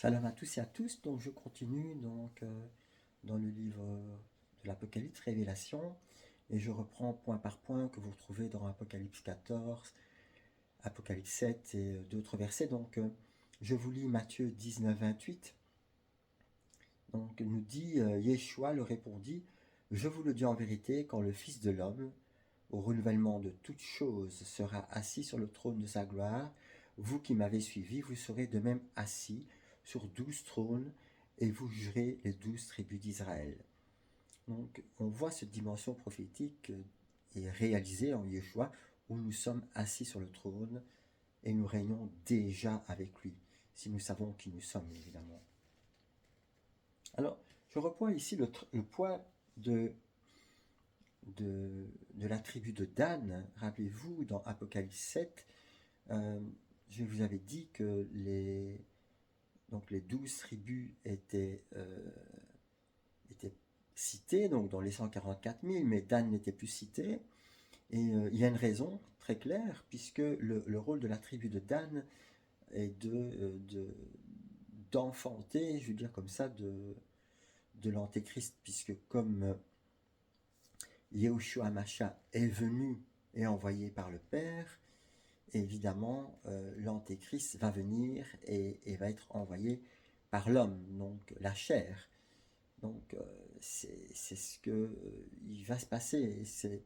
Shalom à tous et à tous. Donc je continue dans le livre de l'Apocalypse, Révélation, et je reprends point par point que vous retrouvez dans Apocalypse 14, Apocalypse 7 et d'autres versets. Donc je vous lis Matthieu 19, 28. Donc nous dit Yeshua leur répondit, je vous le dis en vérité, quand le Fils de l'homme, au renouvellement de toutes choses, sera assis sur le trône de sa gloire, vous qui m'avez suivi, vous serez de même assis sur 12 trônes, et vous jugerez les 12 tribus d'Israël. Donc on voit cette dimension prophétique et réalisée en Yeshua, où nous sommes assis sur le trône, et nous régnons déjà avec lui, si nous savons qui nous sommes, évidemment. Alors, je reprends ici le point de, de la tribu de Dan. Rappelez-vous, dans Apocalypse 7, je vous avais dit que les 12 tribus étaient citées, donc dans les 144 000, mais Dan n'était plus cité. Et il y a une raison très claire, puisque le rôle de la tribu de Dan est d'enfanter, je veux dire comme ça, de l'antéchrist, puisque comme Yehoshua Mashiach est venu et envoyé par le Père, évidemment, l'antéchrist va venir et va être envoyé par l'homme, donc la chair. Donc c'est ce que il va se passer, et c'est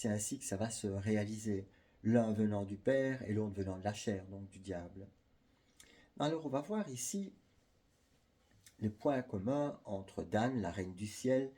ainsi que ça va se réaliser. L'un venant du Père et l'autre venant de la chair, donc du diable. Alors on va voir ici le point commun entre Dan, la reine du ciel,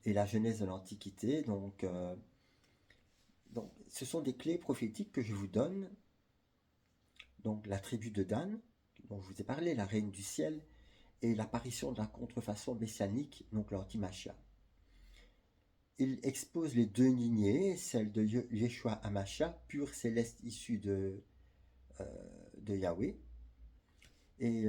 et la genèse de l'Antiquité. Donc, ce sont des clés prophétiques que je vous donne. Donc, la tribu de Dan, dont je vous ai parlé, la reine du ciel, et l'apparition de la contrefaçon messianique, donc l'antimachia. Il expose les deux lignées, celle de Yeshua Hamashiach, pur céleste issu de Yahweh. Et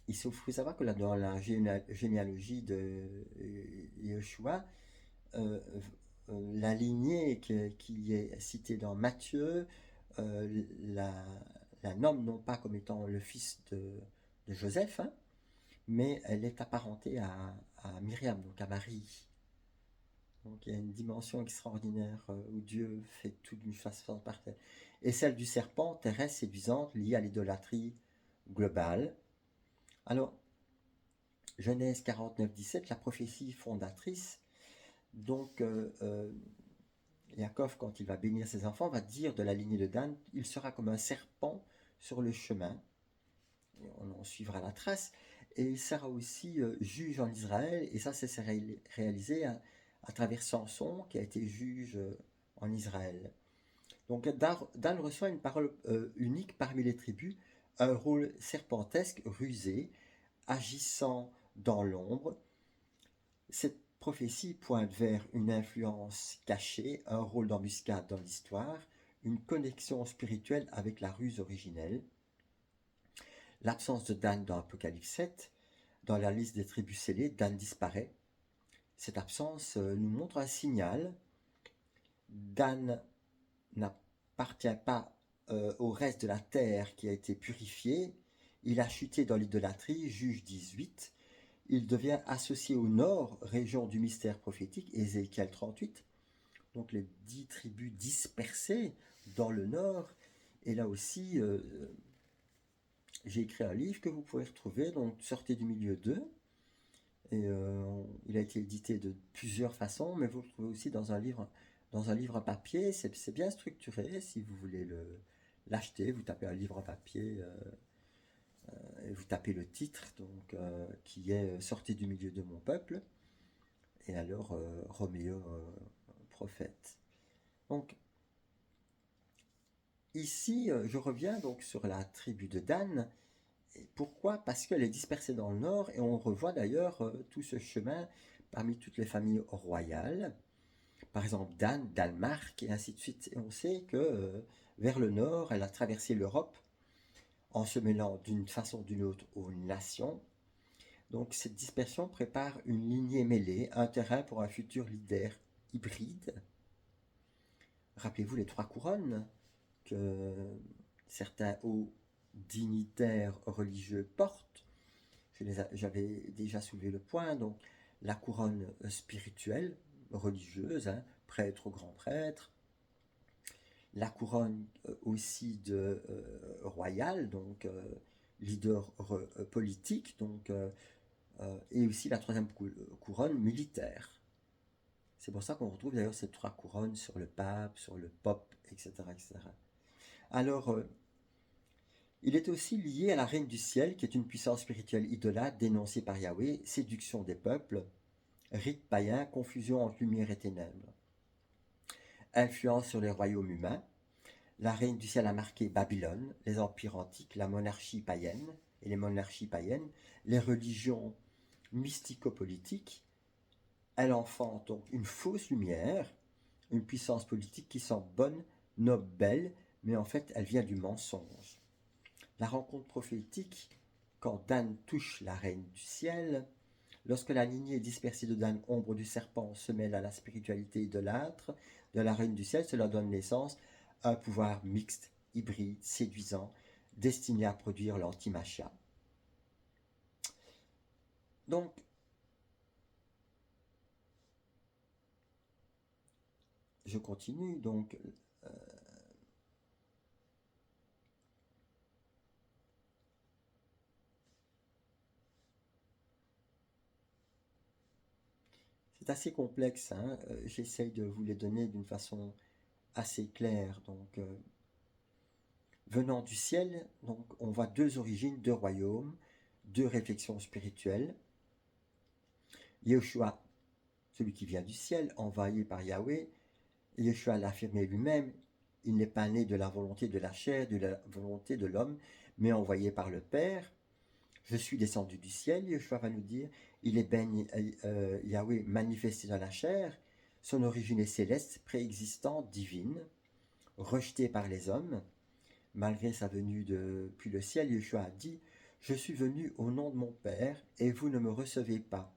il faut savoir que là, dans la généalogie de Yeshua, la lignée qui est citée dans Matthieu la nomme non pas comme étant le fils de Joseph, hein, mais elle est apparentée à Myriam, donc à Marie. Donc il y a une dimension extraordinaire où Dieu fait tout d'une façon parfaite. Et celle du serpent, terrestre, séduisante, liée à l'idolâtrie globale. Alors, Genèse 49, 17, la prophétie fondatrice. Donc, Yaakov, quand il va bénir ses enfants, va dire de la lignée de Dan, il sera comme un serpent sur le chemin. Et on en suivra la trace. Et il sera aussi juge en Israël. Et ça s'est réalisé à travers Samson, qui a été juge en Israël. Donc Dan reçoit une parole unique parmi les tribus, un rôle serpentesque, rusé, agissant dans l'ombre. Cette prophétie pointe vers une influence cachée, un rôle d'embuscade dans l'histoire, une connexion spirituelle avec la ruse originelle. L'absence de Dan dans Apocalypse 7, dans la liste des tribus scellées, Dan disparaît. Cette absence nous montre un signal. Dan n'appartient pas au reste de la terre qui a été purifiée. Il a chuté dans l'idolâtrie, Juge 18. Il devient associé au nord, région du mystère prophétique, Ézéchiel 38. Donc les 10 tribus dispersées dans le nord. Et là aussi, j'ai écrit un livre que vous pouvez retrouver, donc Sortez du milieu 2. Et il a été édité de plusieurs façons, mais vous le trouvez aussi dans un livre papier. C'est bien structuré. Si vous voulez l'acheter, vous tapez un livre papier et vous tapez le titre, donc qui est Sortez du milieu de mon peuple. Et alors Roméo prophète. Donc ici, je reviens donc sur la tribu de Dan. Et pourquoi? Parce qu'elle est dispersée dans le nord, et on revoit d'ailleurs tout ce chemin parmi toutes les familles royales. Par exemple Dan, Danemark, et ainsi de suite. Et on sait que vers le nord, elle a traversé l'Europe en se mêlant d'une façon ou d'une autre aux nations. Donc cette dispersion prépare une lignée mêlée, un terrain pour un futur leader hybride. Rappelez-vous les trois couronnes que certains hauts dignitaires religieux portent. J'avais déjà soulevé le point, donc la couronne spirituelle, religieuse, hein, prêtre ou grand prêtre, la couronne aussi de royale, donc leader politique, donc, et aussi la troisième couronne militaire. C'est pour ça qu'on retrouve d'ailleurs ces trois couronnes sur le pape, sur le pope, etc. etc. Alors, il est aussi lié à la reine du ciel, qui est une puissance spirituelle idolâtre dénoncée par Yahweh, séduction des peuples, rite païen, confusion entre lumière et ténèbres. Influence sur les royaumes humains. La reine du ciel a marqué Babylone, les empires antiques, la monarchie païenne et les monarchies païennes, les religions mystico-politiques. Elle enfante donc une fausse lumière, une puissance politique qui semble bonne, noble, belle, mais en fait elle vient du mensonge. La rencontre prophétique, quand Dan touche la reine du ciel, lorsque la lignée dispersée de Dan, ombre du serpent, se mêle à la spiritualité idolâtre de la reine du ciel, cela donne naissance à un pouvoir mixte, hybride, séduisant, destiné à produire l'antimachia. Donc, je continue, donc, c'est assez complexe, hein? J'essaye de vous les donner d'une façon assez claire. Donc, venant du ciel, donc, on voit deux origines, deux royaumes, deux réflexions spirituelles. Yeshua, celui qui vient du ciel, envoyé par Yahweh, Yeshua l'affirmait lui-même, il n'est pas né de la volonté de la chair, de la volonté de l'homme, mais envoyé par le Père. Je suis descendu du ciel, Yeshua va nous dire, il est ben Yahweh manifesté dans la chair, son origine est céleste, préexistante, divine, rejetée par les hommes. Malgré sa venue depuis le ciel, Yeshua a dit, je suis venu au nom de mon Père, et vous ne me recevez pas.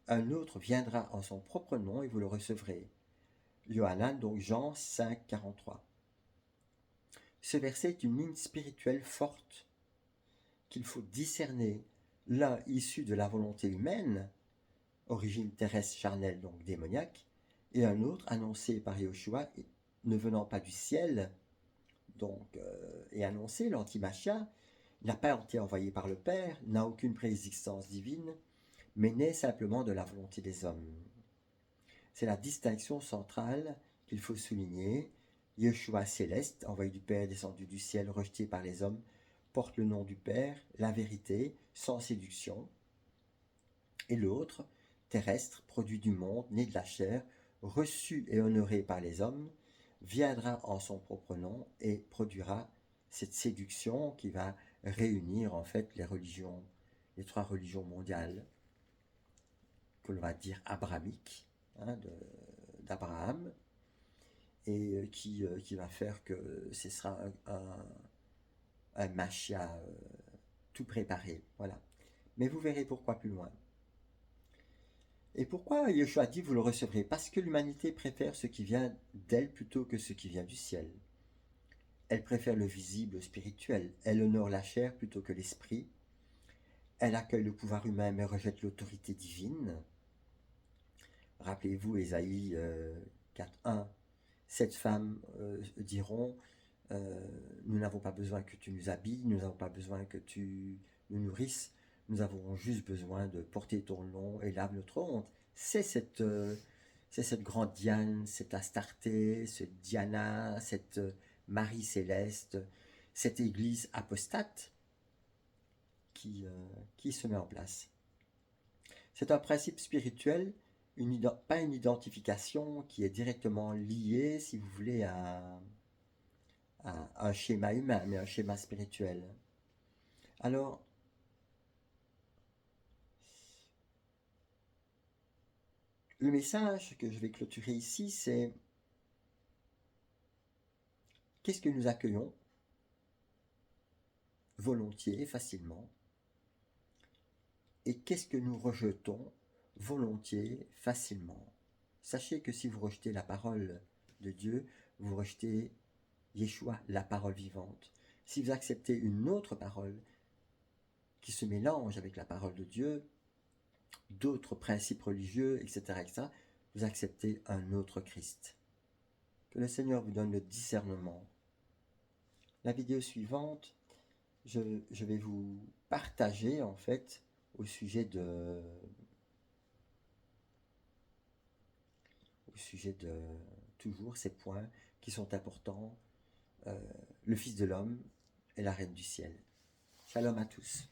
Un autre viendra en son propre nom, et vous le recevrez. Yohanan, donc Jean 5, 43. Ce verset est une ligne spirituelle forte qu'il faut discerner, l'un issu de la volonté humaine, origine terrestre charnelle, donc démoniaque, et un autre annoncé par Yeshua, ne venant pas du ciel, donc, et annoncé, l'antimachia, n'a pas été envoyé par le Père, n'a aucune préexistence divine, mais naît simplement de la volonté des hommes. C'est la distinction centrale qu'il faut souligner. Yeshua céleste, envoyé du Père, descendu du ciel, rejeté par les hommes, porte le nom du Père, la vérité, sans séduction. Et l'autre, terrestre, produit du monde, né de la chair, reçu et honoré par les hommes, viendra en son propre nom et produira cette séduction qui va réunir en fait les religions, les trois religions mondiales, que l'on va dire abrahamiques, hein, d'Abraham, et qui va faire que ce sera un machia tout préparé. Voilà. Mais vous verrez pourquoi plus loin. Et pourquoi Yeshua dit vous le recevrez? Parce que l'humanité préfère ce qui vient d'elle plutôt que ce qui vient du ciel. Elle préfère le visible, le spirituel. Elle honore la chair plutôt que l'esprit. Elle accueille le pouvoir humain mais rejette l'autorité divine. Rappelez-vous Ésaïe 4.1. Cette femme diront nous n'avons pas besoin que tu nous habilles, nous n'avons pas besoin que tu nous nourrisses, nous avons juste besoin de porter ton nom et lave notre honte. C'est cette grande Diane, cette Astarté, ce Diana, cette Marie céleste, cette église apostate qui se met en place. C'est un principe spirituel, pas une identification qui est directement liée, si vous voulez, à un schéma humain, mais un schéma spirituel. Alors, le message que je vais clôturer ici, c'est qu'est-ce que nous accueillons volontiers, facilement, et qu'est-ce que nous rejetons volontiers, facilement. Sachez que si vous rejetez la parole de Dieu, vous rejetez Yeshua, la parole vivante. Si vous acceptez une autre parole qui se mélange avec la parole de Dieu, d'autres principes religieux, etc., etc., vous acceptez un autre Christ. Que le Seigneur vous donne le discernement. La vidéo suivante, je vais vous partager en fait au sujet de toujours ces points qui sont importants, le Fils de l'homme et la Reine du ciel. Shalom à tous.